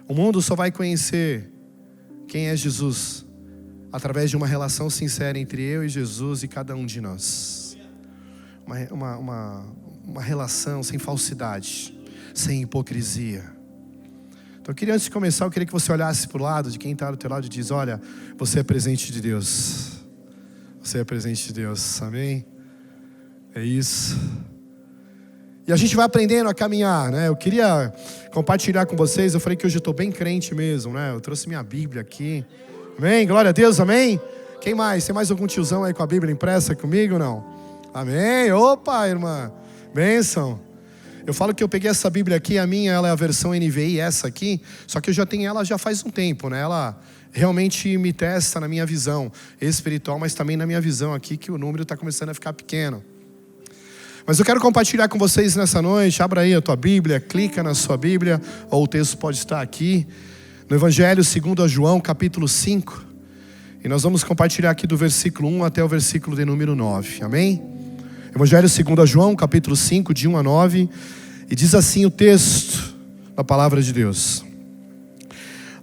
O mundo só vai conhecer quem é Jesus através de uma relação sincera entre eu e Jesus e cada um de nós. Uma relação sem falsidade, sem hipocrisia. Então eu queria, antes de começar, eu queria que você olhasse para o lado de quem está do teu lado e diz: olha, você é presente de Deus. Você é presente de Deus, amém? É isso. E a gente vai aprendendo a caminhar, né? Eu queria compartilhar com vocês, eu falei que hoje eu estou bem crente mesmo, né? Eu trouxe minha Bíblia aqui. Amém? Glória a Deus, amém? Quem mais? Tem mais algum tiozão aí com a Bíblia impressa comigo, não? Amém? Opa, irmã. Bênção. Eu falo que eu peguei essa Bíblia aqui, a minha, ela é a versão NVI, essa aqui, só que eu já tenho ela já faz um tempo, né? Ela realmente me testa na minha visão espiritual, mas também na minha visão aqui, que o número está começando a ficar pequeno. Mas eu quero compartilhar com vocês nessa noite. Abra aí a tua Bíblia, clica na sua Bíblia, ou o texto pode estar aqui, no Evangelho segundo a João, capítulo 5. E nós vamos compartilhar aqui do versículo 1 até o versículo de número 9, amém? Evangelho segundo a João, capítulo 5, de 1 a 9. E diz assim o texto da palavra de Deus.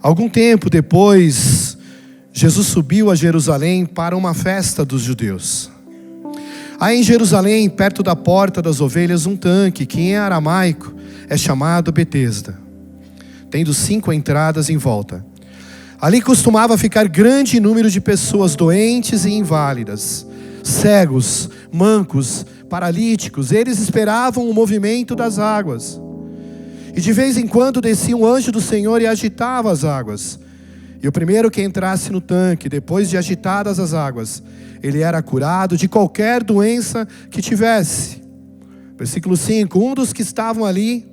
Algum tempo depois, Jesus subiu a Jerusalém para uma festa dos judeus. Há em Jerusalém, perto da porta das ovelhas, um tanque, que em aramaico é chamado Betesda, tendo 5 entradas em volta. Ali costumava ficar grande número de pessoas doentes e inválidas, cegos, mancos, paralíticos. Eles esperavam o movimento das águas. E de vez em quando descia um anjo do Senhor e agitava as águas. E o primeiro que entrasse no tanque, depois de agitadas as águas, ele era curado de qualquer doença que tivesse. Versículo 5. Um dos que estavam ali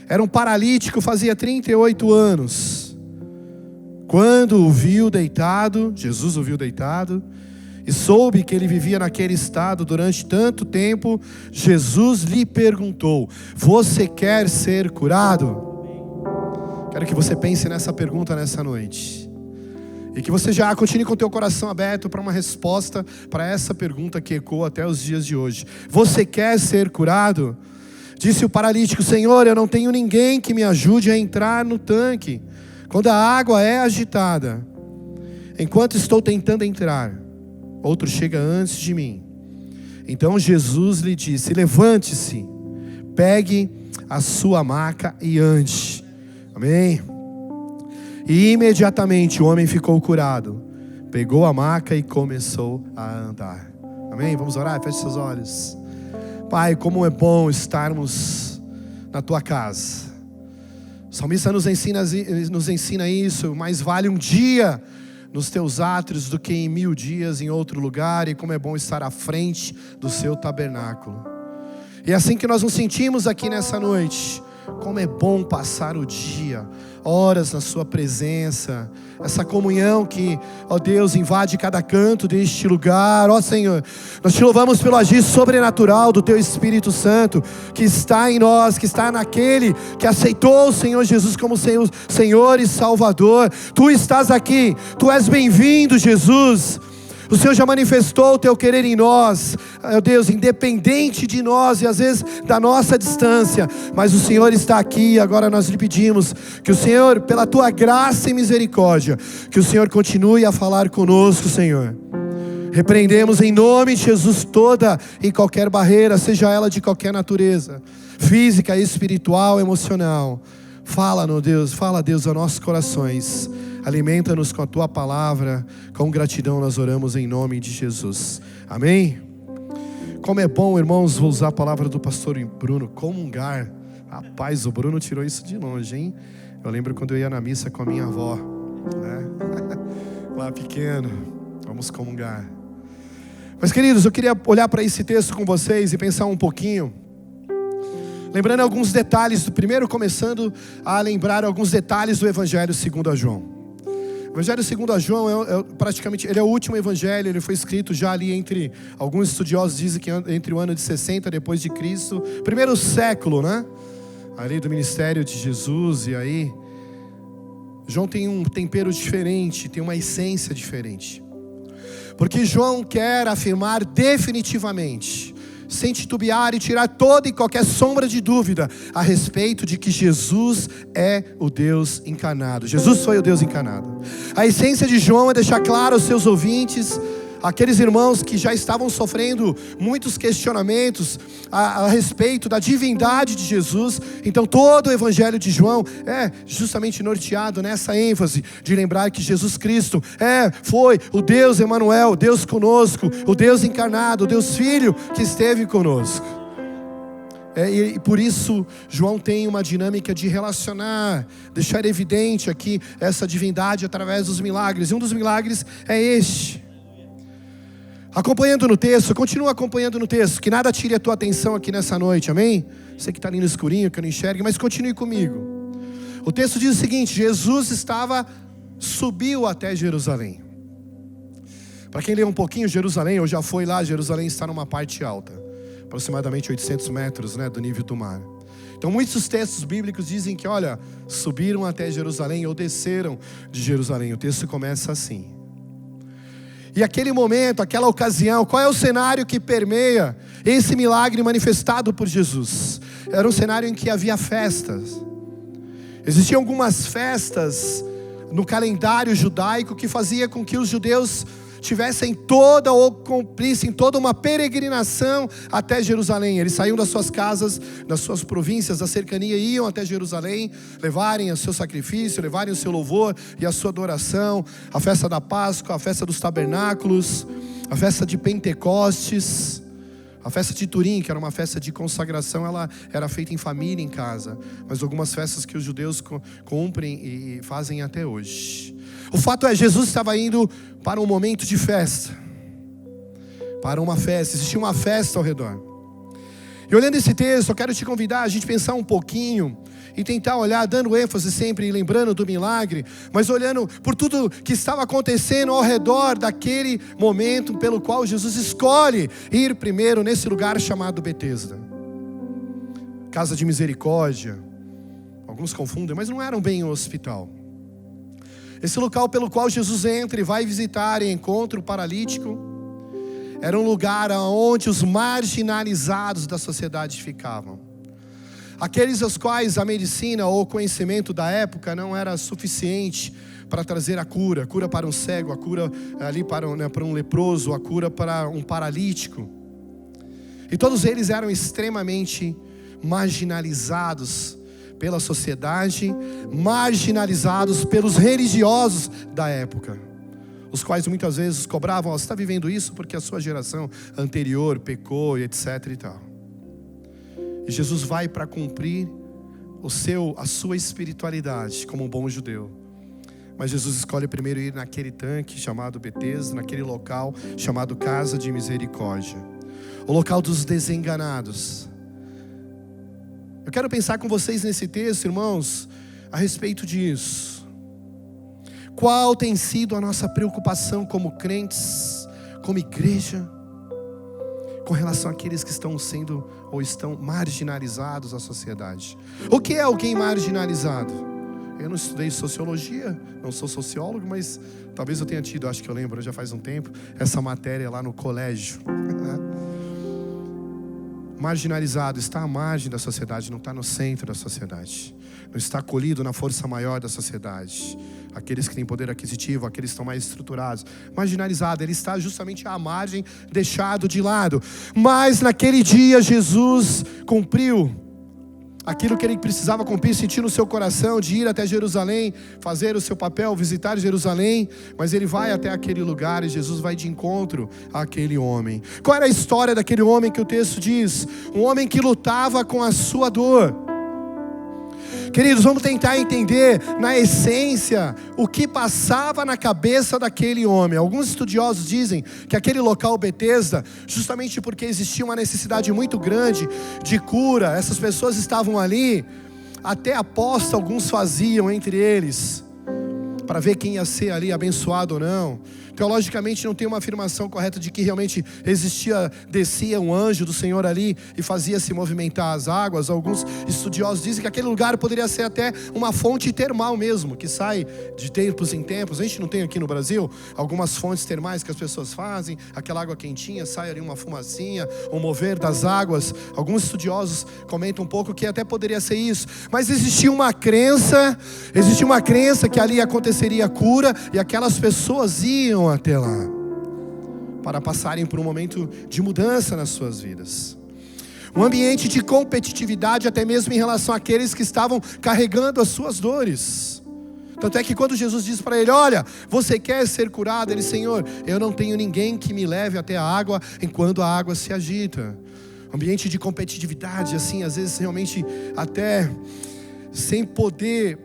era um paralítico, fazia 38 anos. Quando o viu deitado, Jesus o viu deitado, e soube que ele vivia naquele estado durante tanto tempo, Jesus lhe perguntou: você quer ser curado? Quero que você pense nessa pergunta nessa noite. E que você já continue com o teu coração aberto para uma resposta para essa pergunta que ecoa até os dias de hoje. Você quer ser curado? Disse o paralítico: Senhor, eu não tenho ninguém que me ajude a entrar no tanque quando a água é agitada. Enquanto estou tentando entrar, outro chega antes de mim. Então Jesus lhe disse: levante-se, pegue a sua maca e ande. Amém? E imediatamente o homem ficou curado, pegou a maca e começou a andar. Amém? Vamos orar? Feche seus olhos. Pai, como é bom estarmos na tua casa. O salmista nos ensina isso. Mais vale um dia nos teus átrios do que em 1000 dias em outro lugar. E como é bom estar à frente do seu tabernáculo. E é assim que nós nos sentimos aqui nessa noite. Como é bom passar o dia, horas na sua presença, essa comunhão que, ó Deus, invade cada canto deste lugar. Ó Senhor, nós te louvamos pelo agir sobrenatural do teu Espírito Santo, que está em nós, que está naquele que aceitou o Senhor Jesus como Senhor e Salvador. Tu estás aqui, tu és bem-vindo, Jesus. O Senhor já manifestou o teu querer em nós, ó Deus, independente de nós e às vezes da nossa distância, mas o Senhor está aqui. E agora nós lhe pedimos que o Senhor, pela tua graça e misericórdia, que o Senhor continue a falar conosco, Senhor. Repreendemos em nome de Jesus toda e qualquer barreira, seja ela de qualquer natureza, física, espiritual, emocional. Fala, Deus, aos nossos corações. Alimenta-nos com a tua palavra. Com gratidão nós oramos em nome de Jesus. Amém? Como é bom, irmãos, vou usar a palavra do pastor Bruno, comungar. Rapaz, o Bruno tirou isso de longe, hein? Eu lembro quando eu ia na missa com a minha avó, né? Lá pequeno, vamos comungar. Mas queridos, eu queria olhar para esse texto com vocês e pensar um pouquinho, lembrando alguns detalhes, primeiro começando a lembrar alguns detalhes do Evangelho segundo a João. O Evangelho segundo a João praticamente, ele é o último evangelho. Ele foi escrito já ali entre, alguns estudiosos dizem que entre o ano de 60 depois de Cristo, primeiro século, né? Ali do ministério de Jesus. E aí João tem um tempero diferente, tem uma essência diferente, porque João quer afirmar definitivamente sem titubear e tirar toda e qualquer sombra de dúvida a respeito de que Jesus é o Deus encarnado. Jesus foi o Deus encarnado. A essência de João é deixar claro aos seus ouvintes, aqueles irmãos que já estavam sofrendo muitos questionamentos a respeito da divindade de Jesus. Então todo o evangelho de João é justamente norteado nessa ênfase de lembrar que Jesus Cristo foi o Deus Emanuel, o Deus conosco, o Deus encarnado, o Deus Filho que esteve conosco. E por isso João tem uma dinâmica de relacionar, deixar evidente aqui essa divindade através dos milagres. E um dos milagres é este. Acompanhando no texto, continua acompanhando no texto, que nada tire a tua atenção aqui nessa noite, amém? Você que está ali no escurinho, que eu não enxergue, mas continue comigo. O texto diz o seguinte: Jesus subiu até Jerusalém. Para quem lê um pouquinho Jerusalém, ou já foi lá, Jerusalém está numa parte alta, aproximadamente 800 metros, do nível do mar. Então muitos textos bíblicos dizem que, subiram até Jerusalém ou desceram de Jerusalém. O texto começa assim. E aquele momento, aquela ocasião, qual é o cenário que permeia esse milagre manifestado por Jesus? Era um cenário em que havia festas. Existiam algumas festas no calendário judaico que fazia com que os judeus tivessem cumprissem toda uma peregrinação até Jerusalém. Eles saíam das suas casas, das suas províncias, da cercania, e iam até Jerusalém, levarem o seu sacrifício, levarem o seu louvor e a sua adoração. A festa da Páscoa, a festa dos tabernáculos, a festa de Pentecostes, a festa de Turim, que era uma festa de consagração, ela era feita em família, em casa. Mas algumas festas que os judeus cumprem e fazem até hoje. O fato é, Jesus estava indo para um momento de festa. Para uma festa, existia uma festa ao redor. E olhando esse texto, eu quero te convidar a gente pensar um pouquinho e tentar olhar, dando ênfase sempre, lembrando do milagre, mas olhando por tudo que estava acontecendo ao redor daquele momento pelo qual Jesus escolhe ir primeiro nesse lugar chamado Betesda. Casa de misericórdia. Alguns confundem, mas não era bem um hospital. Esse local pelo qual Jesus entra e vai visitar e encontra o paralítico, era um lugar onde os marginalizados da sociedade ficavam. Aqueles aos quais a medicina ou o conhecimento da época não era suficiente para trazer a cura para um cego, a cura ali para um leproso, a cura para um paralítico. E todos eles eram extremamente marginalizados pela sociedade, marginalizados pelos religiosos da época, os quais muitas vezes cobravam: você está vivendo isso porque a sua geração anterior pecou, e etc e tal. E Jesus vai para cumprir a sua espiritualidade como um bom judeu. Mas Jesus escolhe primeiro ir naquele tanque chamado Betesda, naquele local chamado Casa de Misericórdia, o local dos desenganados. Eu quero pensar com vocês nesse texto, irmãos, a respeito disso. Qual tem sido a nossa preocupação como crentes, como igreja, com relação àqueles que estão sendo ou estão marginalizados da sociedade? O que é alguém marginalizado? Eu não estudei sociologia, não sou sociólogo, mas talvez eu tenha tido, acho que eu lembro, já faz um tempo, essa matéria lá no colégio. Marginalizado, está à margem da sociedade, não está no centro da sociedade, não está acolhido na força maior da sociedade. Aqueles que têm poder aquisitivo, aqueles que estão mais estruturados. Marginalizado, ele está justamente à margem, deixado de lado. Mas naquele dia Jesus cumpriu aquilo que ele precisava cumprir, sentir no seu coração de ir até Jerusalém, fazer o seu papel, visitar Jerusalém. Mas ele vai até aquele lugar e Jesus vai de encontro àquele homem. Qual era a história daquele homem que o texto diz? Um homem que lutava com a sua dor. Queridos, vamos tentar entender na essência o que passava na cabeça daquele homem. Alguns estudiosos dizem que aquele local Betesda, justamente porque existia uma necessidade muito grande de cura, essas pessoas estavam ali, até aposta alguns faziam entre eles, para ver quem ia ser ali abençoado ou não. Teologicamente não tem uma afirmação correta de que realmente descia um anjo do Senhor ali e fazia se movimentar as águas. Alguns estudiosos dizem que aquele lugar poderia ser até uma fonte termal mesmo, que sai de tempos em tempos. A gente não tem aqui no Brasil algumas fontes termais que as pessoas fazem, aquela água quentinha, sai ali uma fumacinha, o mover das águas. Alguns estudiosos comentam um pouco que até poderia ser isso, mas existia uma crença que ali aconteceria cura, e aquelas pessoas iam até lá para passarem por um momento de mudança nas suas vidas. Um ambiente de competitividade, até mesmo em relação àqueles que estavam carregando as suas dores. Tanto é que quando Jesus diz para ele: olha, você quer ser curado? Ele: Senhor, eu não tenho ninguém que me leve até a água enquanto a água se agita. Ambiente de competitividade, assim, às vezes realmente até sem poder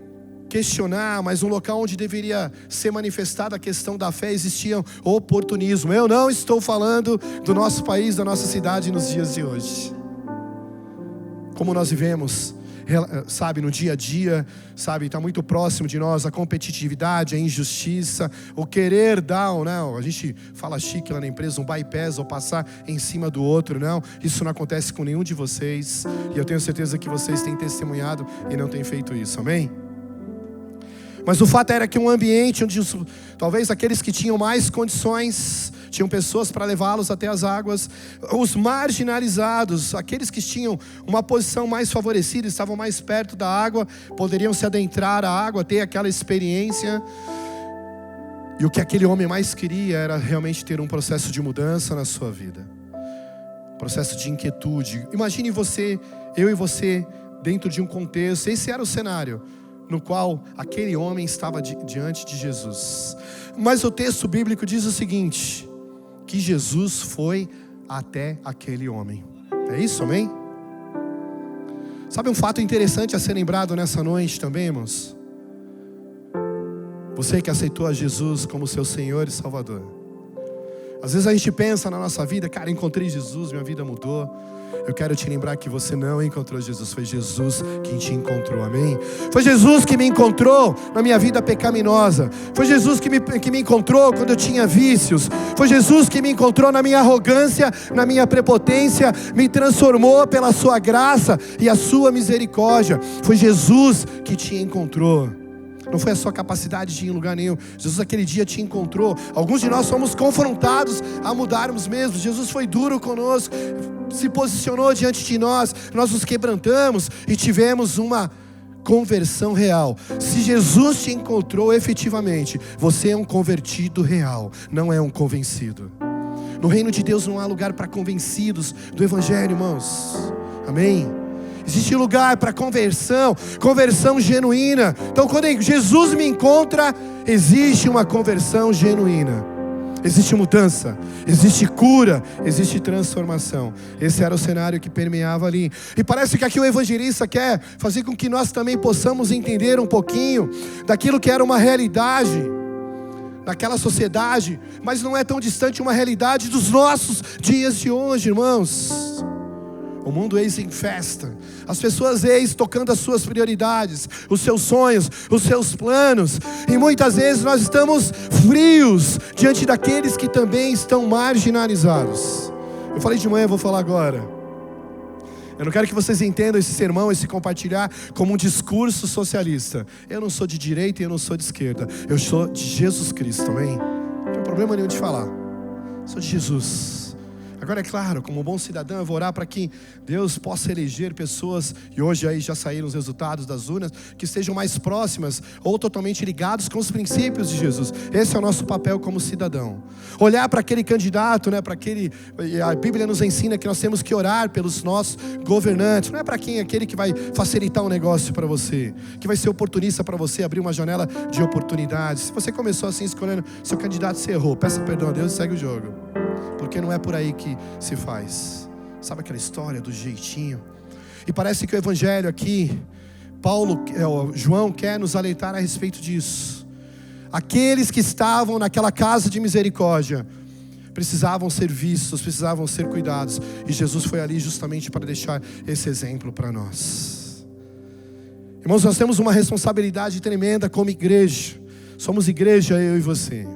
questionar, mas um local onde deveria ser manifestada a questão da fé, existia oportunismo. Eu não estou falando do nosso país, da nossa cidade nos dias de hoje. Como nós vivemos, sabe, no dia a dia, sabe, está muito próximo de nós a competitividade, a injustiça, o querer dar, não, a gente fala chique lá na empresa, um bypass ou passar em cima do outro, não, isso não acontece com nenhum de vocês, e eu tenho certeza que vocês têm testemunhado e não têm feito isso, amém? Mas o fato era que um ambiente onde talvez aqueles que tinham mais condições, tinham pessoas para levá-los até as águas, os marginalizados, aqueles que tinham uma posição mais favorecida, estavam mais perto da água, poderiam se adentrar à água, ter aquela experiência. E o que aquele homem mais queria era realmente ter um processo de mudança na sua vida, um processo de inquietude. Imagine você, eu e você, dentro de um contexto, esse era o cenário no qual aquele homem estava diante de Jesus. Mas o texto bíblico diz o seguinte: que Jesus foi até aquele homem. É isso, amém? Sabe um fato interessante a ser lembrado nessa noite também, irmãos? Você que aceitou a Jesus como seu Senhor e Salvador. Às vezes a gente pensa na nossa vida: cara, encontrei Jesus, minha vida mudou. Eu quero te lembrar que você não encontrou Jesus, foi Jesus quem te encontrou, amém? Foi Jesus que me encontrou na minha vida pecaminosa. Foi Jesus que me encontrou quando eu tinha vícios. Foi Jesus que me encontrou na minha arrogância, na minha prepotência, me transformou pela sua graça e a sua misericórdia. Foi Jesus que te encontrou. Não foi a sua capacidade de ir em lugar nenhum. Jesus aquele dia te encontrou. Alguns de nós fomos confrontados a mudarmos mesmo. Jesus foi duro conosco, se posicionou diante de nós. Nós nos quebrantamos e tivemos uma conversão real. Se Jesus te encontrou efetivamente, você é um convertido real, não é um convencido. No reino de Deus não há lugar para convencidos do Evangelho, irmãos. Amém? Existe lugar para conversão genuína. Então quando Jesus me encontra, existe uma conversão genuína. Existe mudança, existe cura, existe transformação. Esse era o cenário que permeava ali. E parece que aqui o evangelista quer fazer com que nós também possamos entender um pouquinho daquilo que era uma realidade naquela sociedade, mas não é tão distante uma realidade dos nossos dias de hoje, irmãos. O mundo eis em festa, as pessoas eis tocando as suas prioridades, os seus sonhos, os seus planos, e muitas vezes nós estamos frios diante daqueles que também estão marginalizados. Eu falei de manhã, vou falar agora. Eu não quero que vocês entendam esse sermão, esse compartilhar como um discurso socialista. Eu não sou de direita e eu não sou de esquerda, eu sou de Jesus Cristo, amém? Não tem problema nenhum de falar, sou de Jesus. Agora é claro, como um bom cidadão, eu vou orar para que Deus possa eleger pessoas, e hoje aí já saíram os resultados das urnas, que estejam mais próximas ou totalmente ligados com os princípios de Jesus. Esse é o nosso papel como cidadão. Olhar para aquele candidato, né, para aquele, a Bíblia nos ensina que nós temos que orar pelos nossos governantes. Não é para quem? Aquele que vai facilitar um negócio para você, que vai ser oportunista para você, abrir uma janela de oportunidades. Se você começou assim escolhendo seu candidato, você errou. Peça perdão a Deus e segue o jogo. Porque não é por aí que se faz. Sabe aquela história do jeitinho? E parece que o evangelho aqui, João quer nos alertar a respeito disso. Aqueles que estavam naquela casa de misericórdia precisavam ser vistos, precisavam ser cuidados. E Jesus foi ali justamente para deixar esse exemplo para nós. Irmãos, nós temos uma responsabilidade tremenda como igreja. Somos igreja, eu e você.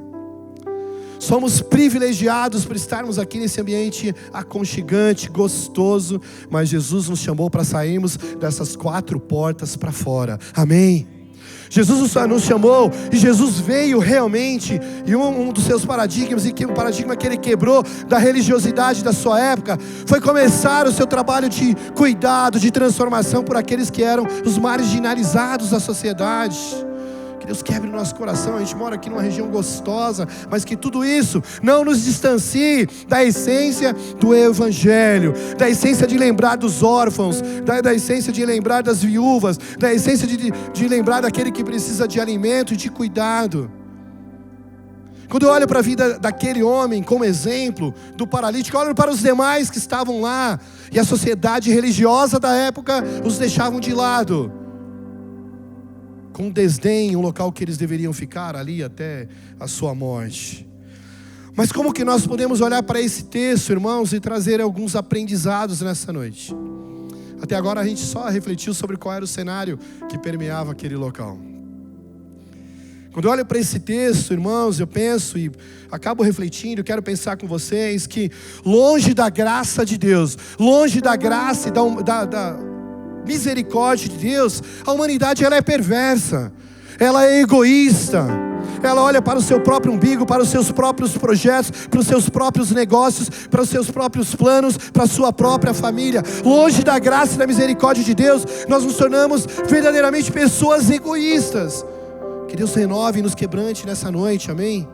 Somos privilegiados por estarmos aqui nesse ambiente aconchegante, gostoso, mas Jesus nos chamou para sairmos dessas 4 portas para fora. Amém? Jesus nos chamou e Jesus veio realmente, e um dos seus paradigmas, e que um paradigma que ele quebrou da religiosidade da sua época, foi começar o seu trabalho de cuidado, de transformação por aqueles que eram os marginalizados da sociedade. Que Deus quebre o nosso coração. A gente mora aqui numa região gostosa, mas que tudo isso não nos distancie da essência do Evangelho, da essência de lembrar dos órfãos, da essência de lembrar das viúvas, da essência de lembrar daquele que precisa de alimento e de cuidado. Quando eu olho para a vida daquele homem como exemplo, do paralítico, eu olho para os demais que estavam lá, e a sociedade religiosa da época os deixavam de lado, com desdém, um local que eles deveriam ficar ali até a sua morte. Mas como que nós podemos olhar para esse texto, irmãos, e trazer alguns aprendizados nessa noite? Até agora a gente só refletiu sobre qual era o cenário que permeava aquele local. Quando eu olho para esse texto, irmãos, eu penso e acabo refletindo, quero pensar com vocês que longe da graça de Deus, longe da graça e da misericórdia de Deus, a humanidade ela é perversa, ela é egoísta, ela olha para o seu próprio umbigo, para os seus próprios projetos, para os seus próprios negócios, para os seus próprios planos, para a sua própria família. Longe da graça e da misericórdia de Deus, nós nos tornamos verdadeiramente pessoas egoístas. Que Deus renove e nos quebrante nessa noite, amém?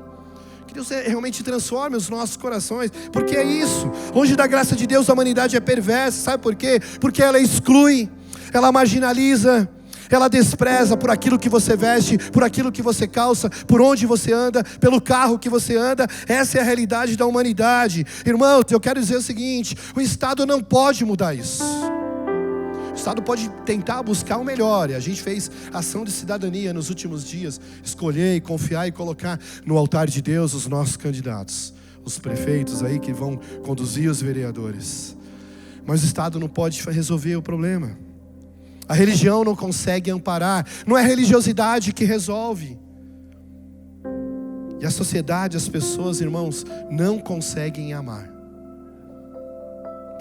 Que Deus realmente transforme os nossos corações, porque é isso. Longe da graça de Deus a humanidade é perversa, sabe por quê? Porque ela exclui, ela marginaliza, ela despreza por aquilo que você veste, por aquilo que você calça, por onde você anda, pelo carro que você anda. Essa é a realidade da humanidade. Irmãos, eu quero dizer o seguinte: o Estado não pode mudar isso. O Estado pode tentar buscar o melhor, e a gente fez ação de cidadania nos últimos dias, escolher e confiar e colocar no altar de Deus os nossos candidatos, os prefeitos aí que vão conduzir os vereadores. Mas o Estado não pode resolver o problema. A religião não consegue amparar, não é a religiosidade que resolve. E a sociedade, as pessoas, irmãos, não conseguem amar.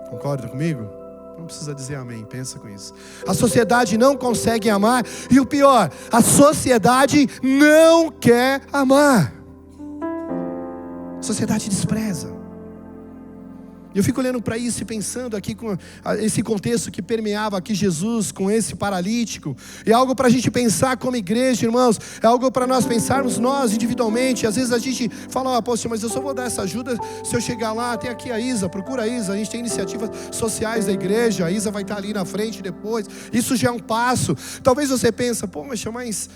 Concorda comigo? Não precisa dizer amém, pensa com isso. A sociedade não consegue amar, e o pior, a sociedade não quer amar. A sociedade despreza. Eu fico olhando para isso e pensando aqui com esse contexto que permeava aqui Jesus com esse paralítico. É algo para a gente pensar como igreja, irmãos. É algo para nós pensarmos nós individualmente. Às vezes a gente fala, poxa, mas eu só vou dar essa ajuda se eu chegar lá. Tem aqui a Isa, procura a Isa. A gente tem iniciativas sociais da igreja. A Isa vai estar ali na frente depois. Isso já é um passo. Talvez você pense, mas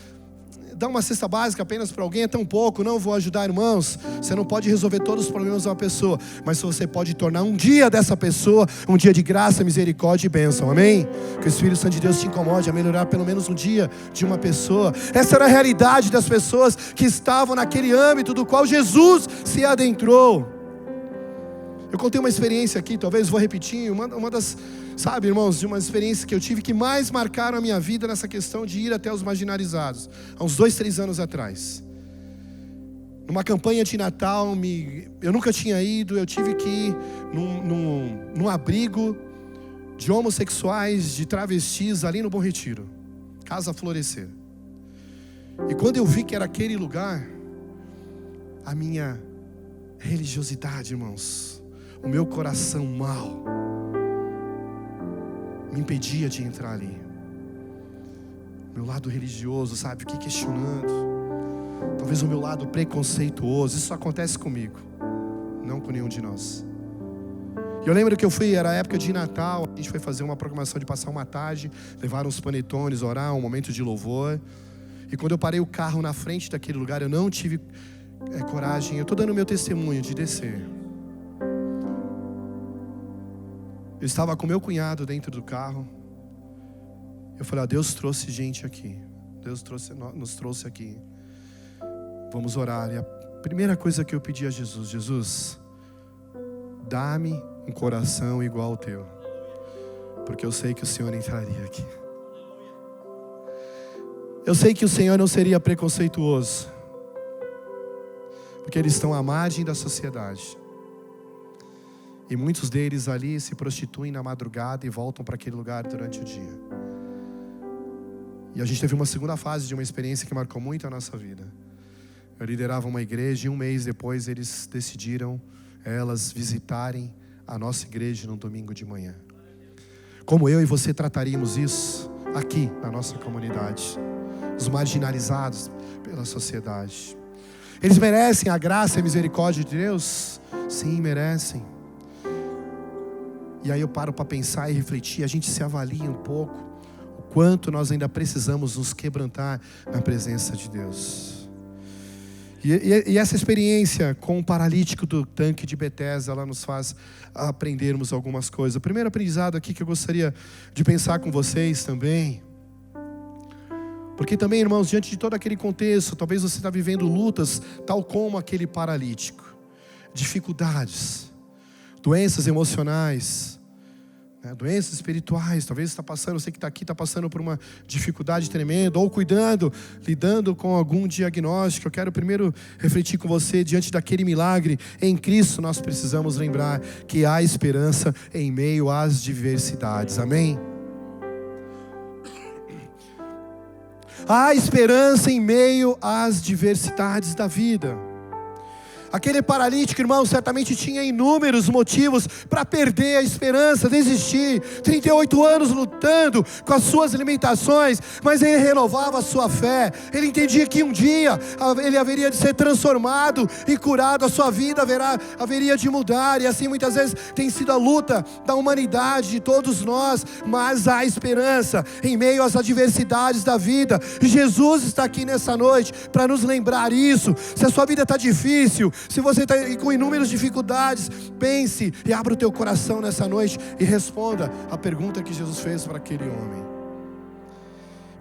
dar uma cesta básica apenas para alguém é tão pouco, não vou ajudar, irmãos. Você não pode resolver todos os problemas de uma pessoa, mas você pode tornar um dia dessa pessoa um dia de graça, misericórdia e bênção, amém? Que o Espírito Santo de Deus te incomode a melhorar pelo menos um dia de uma pessoa. Essa era a realidade das pessoas que estavam naquele âmbito do qual Jesus se adentrou. Eu contei uma experiência aqui, talvez vou repetir, uma das, sabe, irmãos, de uma experiência que eu tive que mais marcaram a minha vida nessa questão de ir até os marginalizados, há uns 2-3 anos atrás. Numa campanha de Natal, eu nunca tinha ido, eu tive que ir num abrigo de homossexuais, de travestis, ali no Bom Retiro, Casa Florescer. E quando eu vi que era aquele lugar, a minha religiosidade, irmãos, o meu coração mau me impedia de entrar ali. Meu lado religioso, sabe, fiquei questionando. Talvez o meu lado preconceituoso. Isso acontece comigo, não com nenhum de nós. E eu lembro que eu fui, era a época de Natal, a gente foi fazer uma programação de passar uma tarde, levaram uns panetones, orar, um momento de louvor. E quando eu parei o carro na frente daquele lugar, eu não tive coragem. Eu estou dando meu testemunho de descer. Eu estava com meu cunhado dentro do carro. Eu falei, Deus trouxe gente aqui. Deus nos trouxe aqui. Vamos orar. E a primeira coisa que eu pedi a Jesus: Jesus, dá-me um coração igual ao teu, porque eu sei que o Senhor entraria aqui. Eu sei que o Senhor não seria preconceituoso, porque porque eles estão à margem da sociedade. E muitos deles ali se prostituem na madrugada e voltam para aquele lugar durante o dia. E a gente teve uma segunda fase de uma experiência que marcou muito a nossa vida. Eu liderava uma igreja e 1 mês depois eles decidiram, elas, visitarem a nossa igreja no domingo de manhã. Como eu e você trataríamos isso aqui na nossa comunidade? Os marginalizados pela sociedade. Eles merecem a graça e a misericórdia de Deus? Sim, merecem. E aí eu paro para pensar e refletir, a gente se avalia um pouco, o quanto nós ainda precisamos nos quebrantar na presença de Deus. E essa experiência com o paralítico do tanque de Betesda, ela nos faz aprendermos algumas coisas. O primeiro aprendizado aqui que eu gostaria de pensar com vocês também, porque também, irmãos, diante de todo aquele contexto, talvez você está vivendo lutas, tal como aquele paralítico, dificuldades, doenças emocionais, doenças espirituais, talvez você está passando, você que está aqui está passando por uma dificuldade tremenda, ou lidando com algum diagnóstico. Eu quero primeiro refletir com você, diante daquele milagre, em Cristo nós precisamos lembrar que há esperança em meio às diversidades, amém? Há esperança em meio às diversidades da vida. Aquele paralítico, irmão, certamente tinha inúmeros motivos para perder a esperança, desistir. 38 anos lutando com as suas limitações, mas ele renovava a sua fé. Ele entendia que um dia ele haveria de ser transformado e curado, a sua vida haveria de mudar. E assim muitas vezes tem sido a luta da humanidade, de todos nós, mas há esperança em meio às adversidades da vida. E Jesus está aqui nessa noite para nos lembrar isso. Se a sua vida está difícil, se você está com inúmeras dificuldades, pense e abra o teu coração nessa noite e responda a pergunta que Jesus fez para aquele homem.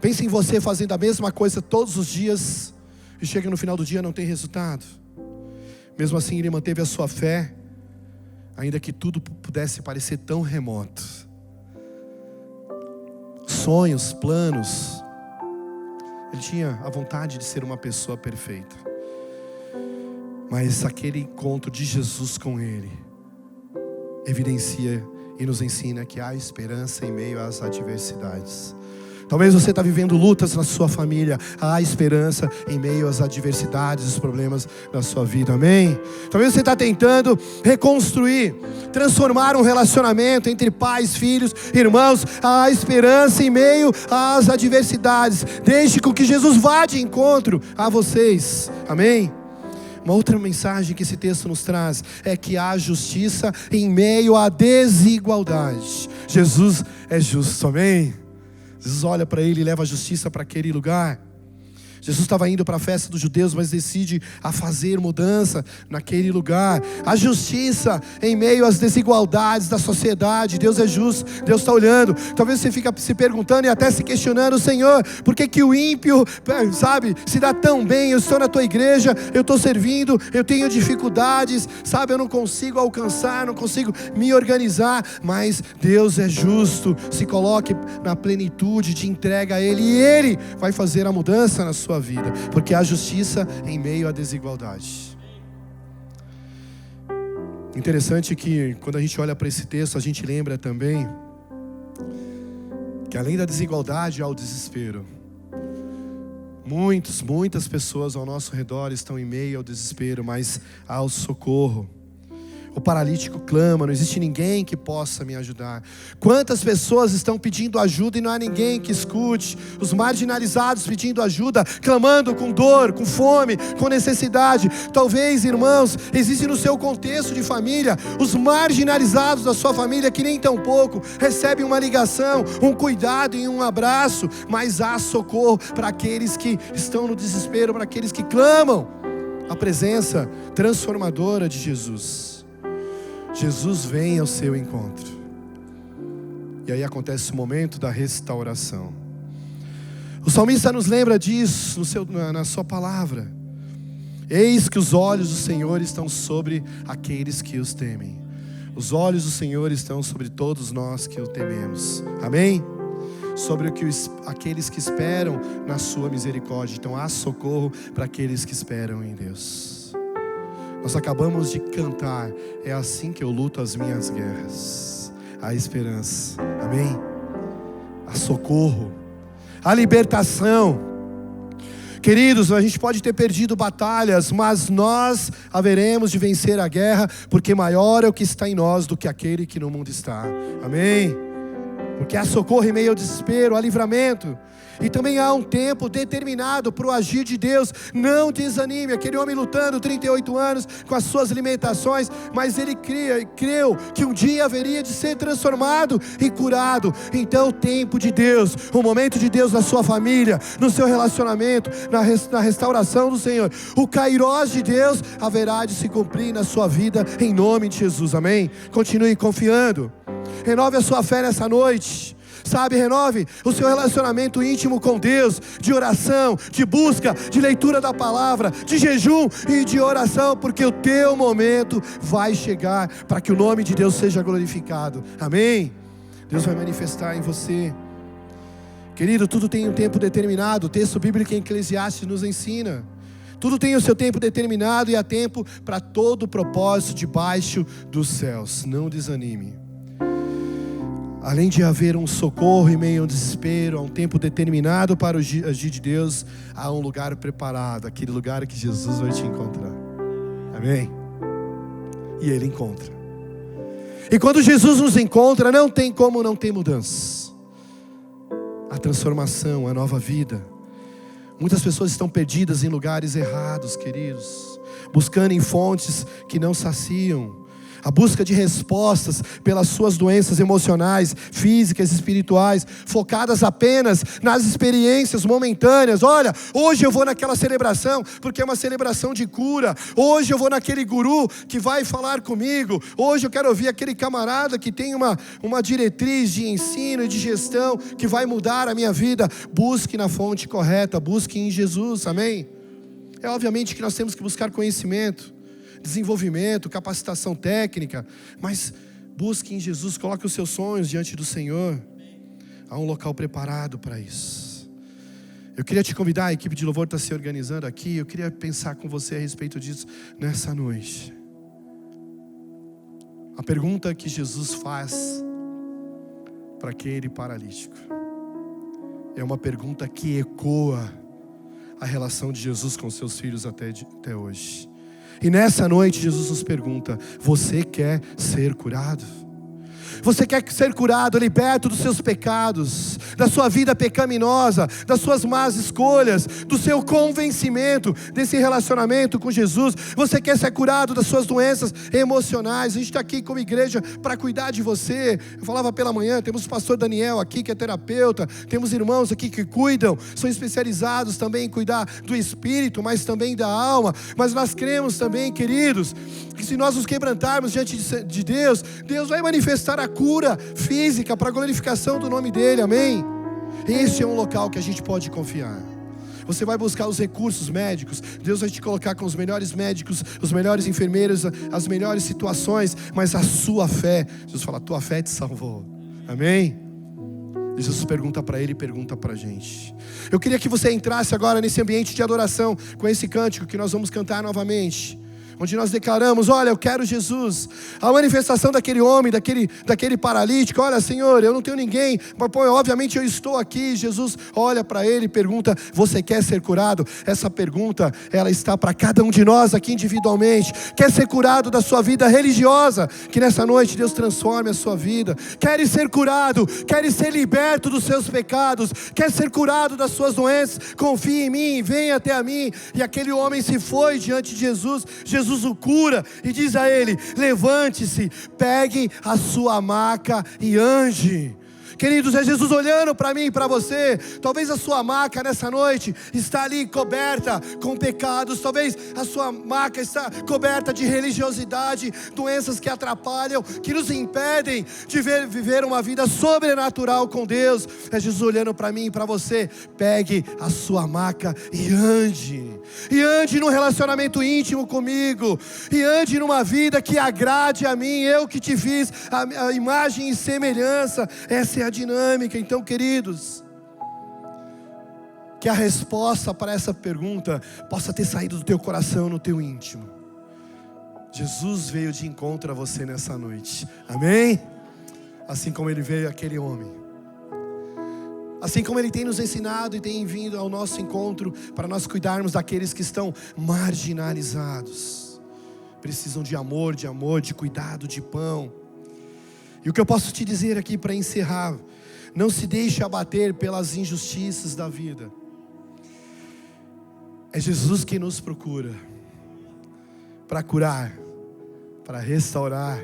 Pense em você fazendo a mesma coisa todos os dias e chega no final do dia e não tem resultado. Mesmo assim ele manteve a sua fé, ainda que tudo pudesse parecer tão remoto. Sonhos, planos. Ele tinha a vontade de ser uma pessoa perfeita. Mas aquele encontro de Jesus com ele evidencia e nos ensina que há esperança em meio às adversidades. Talvez você está vivendo lutas na sua família, há esperança em meio às adversidades, os problemas da sua vida, amém? Talvez você está tentando reconstruir, transformar um relacionamento entre pais, filhos, irmãos, há esperança em meio às adversidades, desde que Jesus vá de encontro a vocês, amém? Uma outra mensagem que esse texto nos traz é que há justiça em meio à desigualdade. Jesus é justo, amém? Jesus olha para ele e leva a justiça para aquele lugar. Jesus estava indo para a festa dos judeus, mas decide a fazer mudança naquele lugar. A justiça em meio às desigualdades da sociedade. Deus é justo, Deus está olhando. Talvez você fique se perguntando e até se questionando: Senhor, por que o ímpio, se dá tão bem? Eu estou na tua igreja, eu estou servindo, eu tenho dificuldades, eu não consigo alcançar, não consigo me organizar. Mas Deus é justo, se coloque na plenitude de entrega a Ele, e Ele vai fazer a mudança na sua vida, porque há justiça em meio à desigualdade. Interessante que quando a gente olha para esse texto, a gente lembra também que além da desigualdade há o desespero. Muitas pessoas ao nosso redor estão em meio ao desespero, mas há o socorro. O paralítico clama, não existe ninguém que possa me ajudar. Quantas pessoas estão pedindo ajuda e não há ninguém que escute? Os marginalizados pedindo ajuda, clamando com dor, com fome, com necessidade. Talvez, irmãos, existe no seu contexto de família os marginalizados da sua família que nem tão pouco recebem uma ligação, um cuidado e um abraço. Mas há socorro para aqueles que estão no desespero, para aqueles que clamam a presença transformadora de Jesus. Jesus vem ao seu encontro. E aí acontece o momento da restauração. O salmista nos lembra disso na sua palavra. Eis que os olhos do Senhor estão sobre aqueles que os temem. Os olhos do Senhor estão sobre todos nós que o tememos. Amém? Sobre aqueles que esperam na sua misericórdia. Então há socorro para aqueles que esperam em Deus. Nós acabamos de cantar, é assim que eu luto as minhas guerras. Há esperança, amém? Há socorro, há libertação. Queridos, a gente pode ter perdido batalhas, mas nós haveremos de vencer a guerra, porque maior é o que está em nós do que aquele que no mundo está, amém? Porque há socorro em meio ao desespero, há livramento. E também há um tempo determinado para o agir de Deus. Não desanime. Aquele homem lutando 38 anos com as suas limitações, mas ele creu que um dia haveria de ser transformado e curado. Então o tempo de Deus, o momento de Deus na sua família, no seu relacionamento, na restauração do Senhor, o kairós de Deus haverá de se cumprir na sua vida, em nome de Jesus, amém? Continue confiando. Renove a sua fé nessa noite. Sabe, renove o seu relacionamento íntimo com Deus, de oração, de busca, de leitura da palavra, de jejum e de oração, porque o teu momento vai chegar para que o nome de Deus seja glorificado, amém? Deus vai manifestar em você. Querido, tudo tem um tempo determinado. O texto bíblico em Eclesiastes nos ensina. Tudo tem o seu tempo determinado e há tempo para todo o propósito debaixo dos céus. Não desanime. Além de haver um socorro em meio ao desespero, há um tempo determinado para o agir de Deus, há um lugar preparado, aquele lugar que Jesus vai te encontrar, amém? E Ele encontra. E quando Jesus nos encontra, não tem como não ter mudança. A transformação, a nova vida. Muitas pessoas estão perdidas em lugares errados, queridos, buscando em fontes que não saciam. A busca de respostas pelas suas doenças emocionais, físicas, espirituais, focadas apenas nas experiências momentâneas. Olha, hoje eu vou naquela celebração, porque é uma celebração de cura. Hoje eu vou naquele guru que vai falar comigo. Hoje eu quero ouvir aquele camarada que tem uma diretriz de ensino e de gestão que vai mudar a minha vida. Busque na fonte correta, busque em Jesus, amém? É obviamente que nós temos que buscar conhecimento, desenvolvimento, capacitação técnica, mas busque em Jesus, coloque os seus sonhos diante do Senhor. Há um local preparado para isso. Eu queria te convidar, a equipe de louvor está se organizando aqui, eu queria pensar com você a respeito disso nessa noite. A pergunta que Jesus faz para aquele paralítico é uma pergunta que ecoa a relação de Jesus com seus filhos até hoje. E nessa noite Jesus nos pergunta: você quer ser curado? Você quer ser curado, liberto dos seus pecados, da sua vida pecaminosa, das suas más escolhas, do seu convencimento desse relacionamento com Jesus? Você quer ser curado das suas doenças emocionais? A gente está aqui como igreja para cuidar de você. Eu falava pela manhã, temos o pastor Daniel aqui que é terapeuta, temos irmãos aqui que cuidam, são especializados também em cuidar do espírito, mas também da alma. Mas nós cremos também, queridos, que se nós nos quebrantarmos diante de Deus, Deus vai manifestar a cura física para a glorificação do nome dEle, amém? Este é um local que a gente pode confiar. Você vai buscar os recursos médicos, Deus vai te colocar com os melhores médicos, os melhores enfermeiros, as melhores situações, mas a sua fé, Jesus fala, a tua fé te salvou, amém? E Jesus pergunta para ele e pergunta para a gente. Eu queria que você entrasse agora nesse ambiente de adoração, com esse cântico que nós vamos cantar novamente, onde nós declaramos: olha, eu quero Jesus. A manifestação daquele homem, daquele paralítico: olha, Senhor, eu não tenho ninguém, mas obviamente eu estou aqui. Jesus olha para ele e pergunta: você quer ser curado? Essa pergunta, ela está para cada um de nós aqui individualmente. Quer ser curado da sua vida religiosa? Que nessa noite Deus transforme a sua vida. Quer ser curado? Quer ser liberto dos seus pecados? Quer ser curado das suas doenças? Confie em mim, venha até a mim. E aquele homem se foi diante de Jesus. Jesus o cura e diz a ele: levante-se, pegue a sua maca e ande. Queridos, é Jesus olhando para mim e para você. Talvez a sua maca nessa noite está ali coberta com pecados. Talvez a sua maca está coberta de religiosidade, doenças que atrapalham, que nos impedem de viver uma vida sobrenatural com Deus. É Jesus olhando para mim e para você. Pegue a sua maca e ande. E ande num relacionamento íntimo comigo. E ande numa vida que agrade a mim. Eu que te fiz a imagem e semelhança. Essa é a dinâmica. Então, queridos, que a resposta para essa pergunta possa ter saído do teu coração, no teu íntimo. Jesus veio de encontro a você nessa noite. Amém? Assim como Ele veio àquele homem. Assim como Ele tem nos ensinado e tem vindo ao nosso encontro para nós cuidarmos daqueles que estão marginalizados. Precisam de amor, de cuidado, de pão. E o que eu posso te dizer aqui para encerrar: não se deixe abater pelas injustiças da vida. É Jesus que nos procura para curar, para restaurar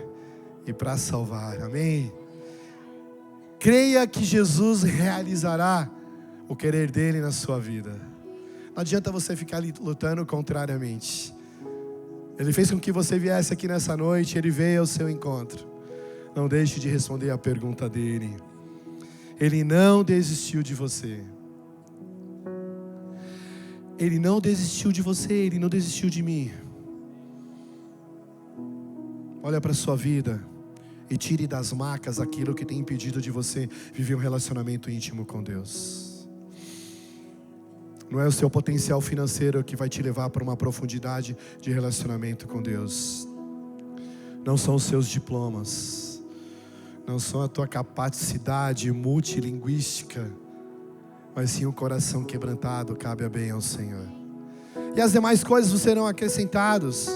e para salvar. Amém? Creia que Jesus realizará o querer dele na sua vida. Não adianta você ficar lutando contrariamente. Ele fez com que você viesse aqui nessa noite, Ele veio ao seu encontro. Não deixe de responder a pergunta dele. Ele não desistiu de você. Ele não desistiu de você, Ele não desistiu de mim. Olha para a sua vida e tire das macas aquilo que tem impedido de você viver um relacionamento íntimo com Deus. Não é o seu potencial financeiro que vai te levar para uma profundidade de relacionamento com Deus. Não são os seus diplomas. Não são a tua capacidade multilinguística. Mas sim o coração quebrantado cabe bem ao Senhor. E as demais coisas serão acrescentadas.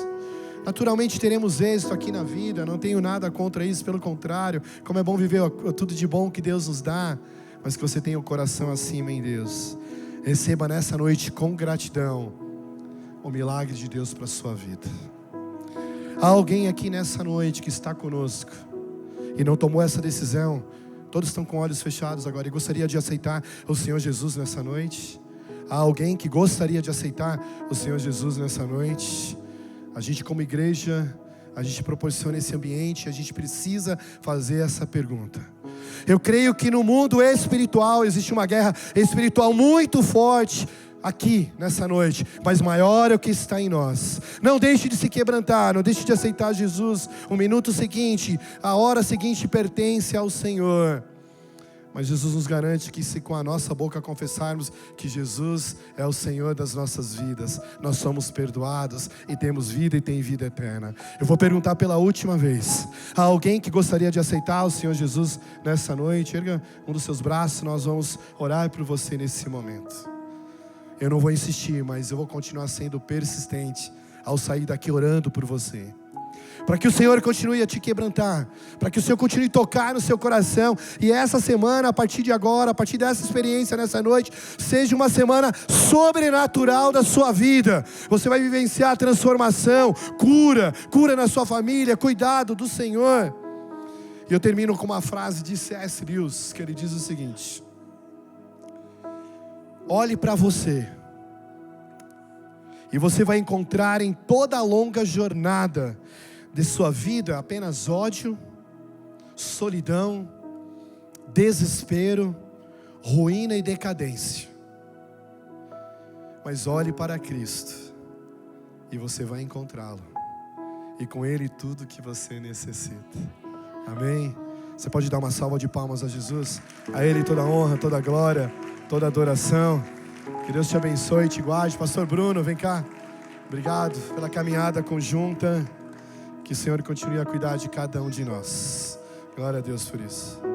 Naturalmente teremos êxito aqui na vida. Não tenho nada contra isso, pelo contrário. Como é bom viver tudo de bom que Deus nos dá. Mas que você tenha o coração acima em Deus. Receba nessa noite com gratidão o milagre de Deus para a sua vida. Há alguém aqui nessa noite que está conosco e não tomou essa decisão. Todos estão com olhos fechados agora e gostaria de aceitar o Senhor Jesus nessa noite. Há alguém que gostaria de aceitar o Senhor Jesus nessa noite. A gente, como igreja, a gente proporciona esse ambiente. A gente precisa fazer essa pergunta. Eu creio que no mundo espiritual existe uma guerra espiritual muito forte aqui nessa noite, mas maior é o que está em nós. Não deixe de se quebrantar, não deixe de aceitar Jesus. O minuto seguinte, a hora seguinte pertence ao Senhor. Mas Jesus nos garante que se com a nossa boca confessarmos que Jesus é o Senhor das nossas vidas, nós somos perdoados e temos vida e tem vida eterna. Eu vou perguntar pela última vez: há alguém que gostaria de aceitar o Senhor Jesus nessa noite? Erga um dos seus braços, nós vamos orar por você nesse momento. Eu não vou insistir, mas eu vou continuar sendo persistente ao sair daqui orando por você. Para que o Senhor continue a te quebrantar, para que o Senhor continue a tocar no seu coração. E essa semana, a partir de agora, a partir dessa experiência nessa noite, seja uma semana sobrenatural da sua vida. Você vai vivenciar transformação, cura na sua família, cuidado do Senhor. E eu termino com uma frase de C.S. Lewis, que ele diz o seguinte: olhe para você, e você vai encontrar em toda a longa jornada de sua vida apenas ódio, solidão, desespero, ruína e decadência. Mas olhe para Cristo e você vai encontrá-lo, e com Ele tudo que você necessita. Amém? Você pode dar uma salva de palmas a Jesus? A Ele toda a honra, toda a glória, toda a adoração. Que Deus te abençoe e te guarde. Pastor Bruno, vem cá. Obrigado pela caminhada conjunta. Que o Senhor continue a cuidar de cada um de nós. Glória a Deus por isso.